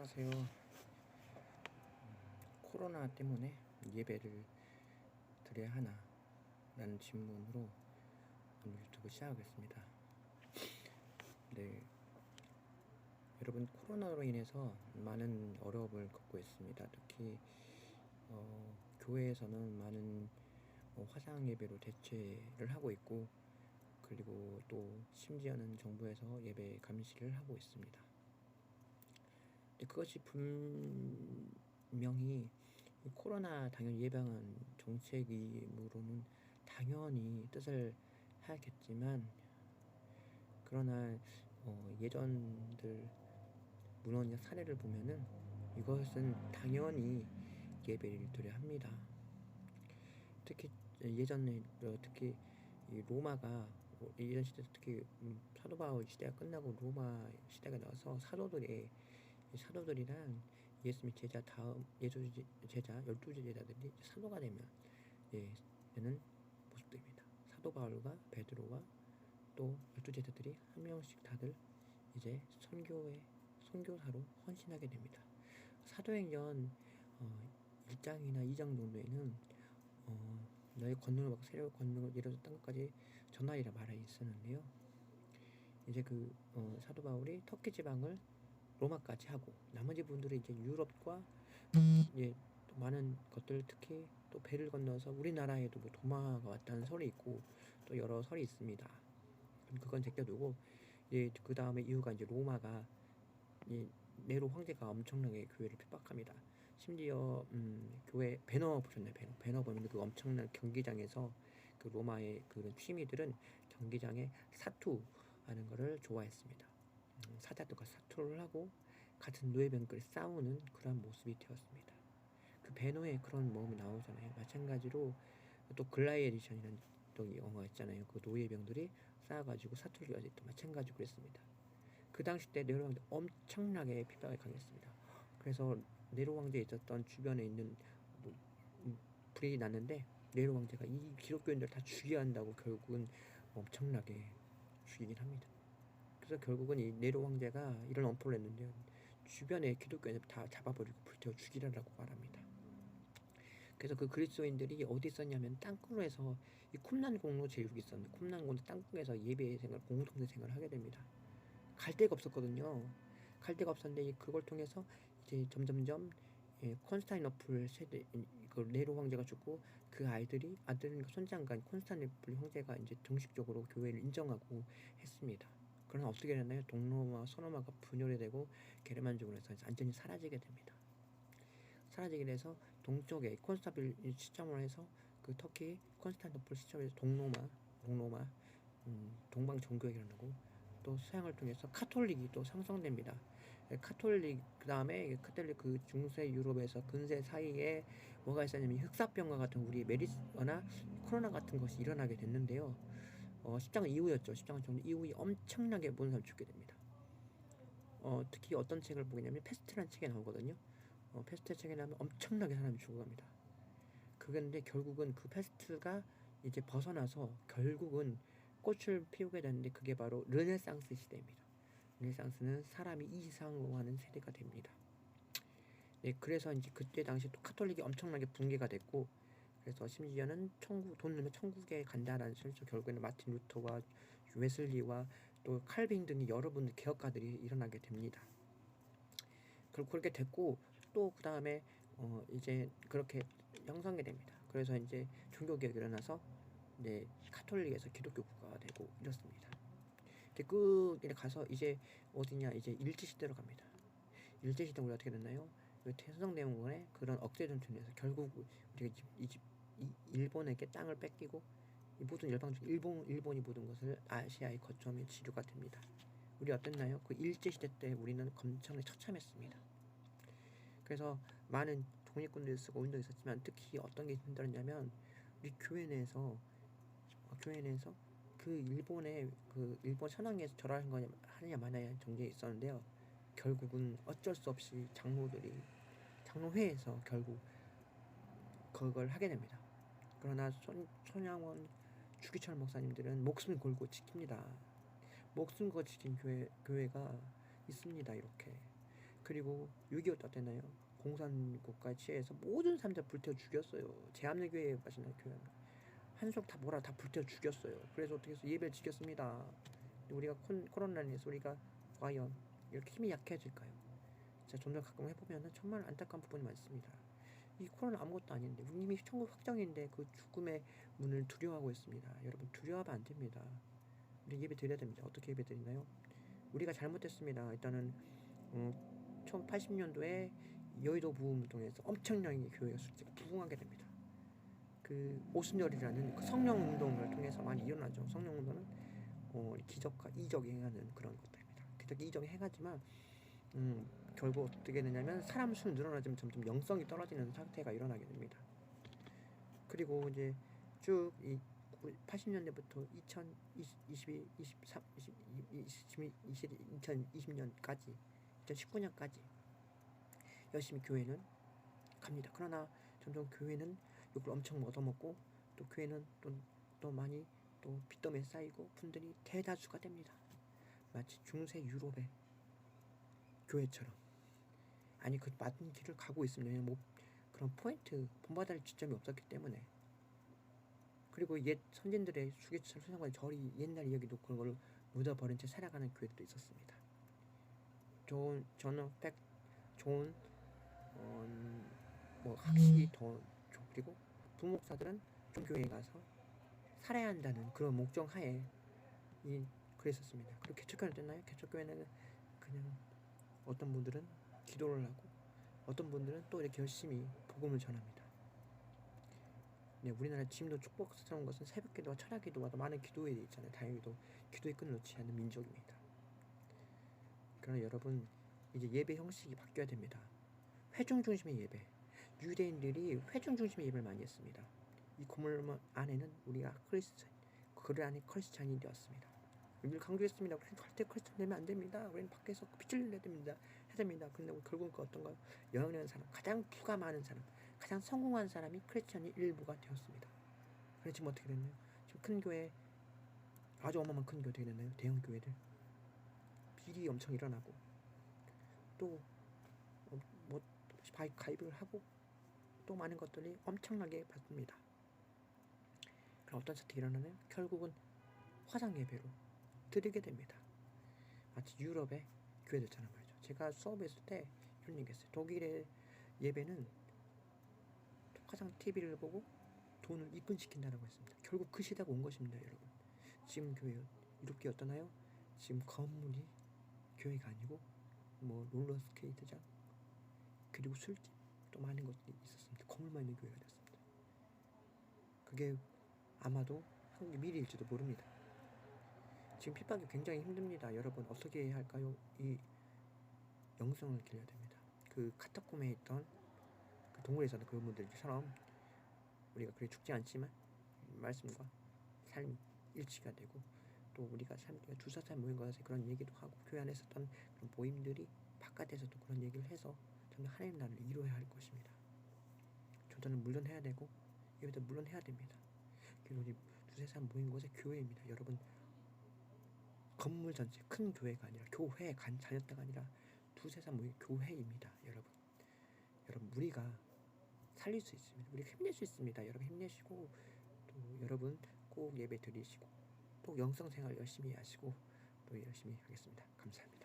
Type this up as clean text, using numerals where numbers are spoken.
안녕하세요. 코로나 때문에 예배를 드려야 하나? 라는 질문으로 오늘 유튜브 시작하겠습니다. 네, 여러분, 코로나로 인해서 많은 어려움을 겪고 있습니다. 특히 교회에서는 많은 화상 예배로 대체를 하고 있고, 그리고 또 심지어는 정부에서 예배 감시를 하고 있습니다. 그것이 분명히 코로나 당연히 예방한 정책이므로는 당연히 뜻을 하겠지만, 그러나 예전들 문헌이나 사례를 보면은 이것은 당연히 예배를 드려야 합니다. 특히 예전에 특히 이 로마가 예전 시대 특히 사도 바울 시대가 끝나고 로마 시대가 나와서 사도들이랑 예수님의 제자 다음 제자 12 제자들이 사도가 되면 되는 모습들입니다. 사도 바울과 베드로와 또 12 제자들이 한 명씩 다들 이제 선교사로 헌신하게 됩니다. 사도행전 1장이나 2장 정도에는 너의 권능을 받고 세력의 권능을 이뤄줬던 것까지 전하리라 말하여 있었는데요. 이제 사도 바울이 터키 지방을 로마까지 하고 나머지 분들이 이제 유럽과 또 많은 것들, 특히 또 배를 건너서 우리나라에도 뭐 도마가 왔다는 설이 있고 또 여러 설이 있습니다. 그건 제껴두고 그 다음에 이유가 이제 로마가 네로 황제가 엄청나게 교회를 핍박합니다. 심지어 교회 배너 보셨나요? 배너 보면 그 엄청난 경기장에서 그 로마의 그런 취미들은 경기장에 사투하는 거를 좋아했습니다. 사자들과 사투를 하고 같은 노예병끼리 싸우는 그런 모습이 되었습니다. 그 배너에 그런 모험이 나오잖아요. 마찬가지로 또 글라이에디션이라는 또 영화 있잖아요. 그 노예병들이 싸워가지고 사투를 하지 또 마찬가지로 그랬습니다. 그 당시 때 네로 황제 엄청나게 핍박을 강했습니다. 그래서 네로 황제에 있었던 주변에 있는 불이 났는데 네로 황제가 이 기독교인들 다 죽여야 한다고 결국은 엄청나게 죽이긴 합니다. 그래서 결국은 이 네로 황제가 이런 엄포를 냈는데요. 주변에 기독교인들 다 잡아버리고 불태워 죽이라고 말합니다. 그래서 그 그리스도인들이 어디 있었냐면 땅굴에서 이 쿰란 공로 제육이 있었는데 쿰란 공로 땅굴에서 예배 생활, 공동체 생활을 하게 됩니다. 갈 데가 없었거든요. 갈 데가 없었는데 그걸 통해서 이제 점점점 콘스탄티노플 세대 그 네로 황제가 죽고 그 아들은 손장관 콘스탄티노플 황제가 이제 정식적으로 교회를 인정하고 했습니다. 그러나 어떻게 됐나요? 동로마 소로마가 분열이 되고 게르만족으로 해서 완전히 사라지게 됩니다. 사라지게 돼서 동쪽에 콘스탄티노플 시점으로 해서 그 터키 콘스탄티노플 시점에서 동로마 동방 종교가 일어나고 또 서양을 통해서 카톨릭이 또 상성됩니다. 카톨릭 그 다음에 카톨릭 그 중세 유럽에서 근세 사이에 뭐가 있었냐면 흑사병과 같은 우리 메리스나 코로나 같은 것이 일어나게 됐는데요. 10장 이후였죠. 10장 정도 이후에 엄청나게 모든 사람이 죽게 됩니다. 특히 어떤 책을 보겠냐면 패스트라는 책에 나오거든요. 패스트 책에 나오면 엄청나게 사람이 죽어갑니다. 그런데 결국은 그 패스트가 이제 벗어나서 결국은 꽃을 피우게 되는데 그게 바로 르네상스 시대입니다. 르네상스는 사람이 이상으로 하는 세대가 됩니다. 네, 그래서 이제 그때 당시 또 카톨릭이 엄청나게 붕괴가 됐고, 그래서 심지어는 돈 넣으면 천국에 간다라는 설정, 결국에는 마틴 루터와 웨슬리와 또 칼빈 등의 여러분들 개혁가들이 일어나게 됩니다. 그렇게 됐고 또 그 다음에 이제 그렇게 형성이 됩니다. 그래서 이제 종교개혁이 일어나서 카톨릭에서 기독교 국가가 되고 이렇습니다. 그 가서 이제 어디냐 이제 일제시대로 갑니다. 일제시대 우리 어떻게 됐나요? 태성대원군의 그런 억제 전투에서 결국 우리가 일본에게 땅을 뺏기고 모든 열방적 일본이 모든 것을 아시아의 거점에 지류가 됩니다. 우리 어땠나요? 그 일제시대 때 우리는 엄청나게 처참했습니다. 그래서 많은 독립군들이 쓰고 운동이 있었지만 특히 어떤 게 힘들었냐면 우리 교회 내에서 그 일본 천황에서 절하는 거냐 하느냐 마느냐 정쟁이 있었는데요. 결국은 어쩔 수 없이 장로회에서 결국 그걸 하게 됩니다. 그러나 손양원 주기철 목사님들은 목숨 걸고 지킵니다. 목숨 걸고 지킨 교회가 있습니다. 이렇게 그리고 6.25 때 어땠나요? 공산국가에 취해서 모든 사람들 불태워 죽였어요. 제압내교회에 빠지는 교회 한속 다 몰아 다 불태워 죽였어요. 그래서 어떻게 해서 예배를 지켰습니다. 우리가 코로나로 인해서 우리가 과연 이렇게 힘이 약해질까요? 자, 좀 더 가끔 해보면 정말 안타까운 부분이 많습니다. 이 코로나 아무것도 아닌데 이미 천국 확정인데 그 죽음의 문을 두려워하고 있습니다. 여러분 두려워하면 안 됩니다. 우리 예배 드려야 됩니다. 어떻게 예배 드리나요? 우리가 잘못했습니다. 일단은 1980년도에 여의도 부흥을 통해서 엄청나게 교회가 부흥하게 됩니다. 그 오순절이라는 그 성령 운동을 통해서 많이 일어나죠. 성령 운동은 기적과 이적이 행하는 그런 것들입니다. 기적 이적이 행하지만 결국 어떻게 되냐면 사람 수는 늘어나지만 점점 영성이 떨어지는 상태가 일어나게 됩니다. 그리고 이제 쭉 이 80년대부터 2020년까지 2019년까지 열심히 교회는 갑니다. 그러나 점점 교회는 욕을 엄청 얻어먹고 또 교회는 또 많이 또 빚더미에 쌓이고 분들이 대다수가 됩니다. 마치 중세 유럽의 교회처럼. 아니 그 맞은 길을 가고 있습니다. 뭐 그런 포인트 본받을 지점이 없었기 때문에. 그리고 옛 선진들의 수계철 수상관 절이 옛날 이야기도 그런 걸 묻어버린 채 살아가는 교회도 있었습니다. 저는 좋은 뭐 학식이 더 좋고 그리고 부목사들은 좀 교회에 가서 살아야 한다는 그런 목적 하에 그랬었습니다. 그리고 개척교회는 됐나요? 개척교회는 그냥 어떤 분들은 기도를 하고 어떤 분들은 또 이렇게 열심히 복음을 전합니다. 네, 우리나라 지금도 축복스러운 것은 새벽기도와 철야기도와 많은 기도에 있잖아요. 다행히도 기도의 끈을 놓지 않는 민족입니다. 그러나 여러분 이제 예배 형식이 바뀌어야 됩니다. 회중 중심의 예배. 유대인들이 회중 중심의 예배를 많이 했습니다. 이 건물 안에는 우리가 그 안에 크리스찬이 되었습니다. 우리를 강조했습니다. 우리는 절대 크리스찬 되면 안 됩니다. 우리는 밖에서 빛을 내야 됩니다. 그런데 결국은 어떤가요? 영향력은 사람, 가장 부가 많은 사람, 가장 성공한 사람이 크리스찬의 일부가 되었습니다. 그래서 지금 어떻게 됐나요? 지금 큰 교회, 아주 어마어마한 큰 교회 어떻게 됐나요? 대형 교회들 비리 엄청 일어나고 또 뭐 가입을 하고 또 많은 것들이 엄청나게 받습니다. 그럼 어떤 사태가 일어나나요? 결국은 화상 예배로 드리게 됩니다. 마치 유럽의 교회들처럼 말이죠. 제가 수업했을 때 이런 얘기했어요. 독일의 예배는 화상 TV를 보고 돈을 입금시킨다고 했습니다. 결국 그 시대가 온 것입니다, 여러분. 지금 교회 이렇게 어떠나요? 지금 건물이 교회가 아니고 뭐 롤러스케이트장 그리고 술집 또 많은 것들이 있었습니다. 건물만 있는 교회가 됐습니다. 그게 아마도 한국의 미래일지도 모릅니다. 지금 핍박이 굉장히 힘듭니다. 여러분 어떻게 해야 할까요? 이 영성을 길러야 됩니다. 그 카타콤에 있던 그 동굴에서는 그분들처럼 우리가 그래 죽지 않지만 말씀과 삶이 일치가 되고 또 우리가 주사살 모인 것에 그런 얘기도 하고 교회 안에 있었던 그런 모임들이 바깥에서도 그런 얘기를 해서 정말 하나님 나라를 이루어야 할 것입니다. 조단은 물론 해야 되고 예배도 물론 해야 됩니다. 그리고 우리 두세 사람 모인 곳에 교회입니다. 여러분 건물 전체 큰 교회가 아니라 교회에 다녔다가 아니라 두세 사람 모인 교회입니다. 여러분 우리가 살릴 수 있습니다. 우리가 힘낼 수 있습니다. 여러분 힘내시고 또 여러분 꼭 예배 드리시고 또 영성생활 열심히 하시고 또 열심히 하겠습니다. 감사합니다.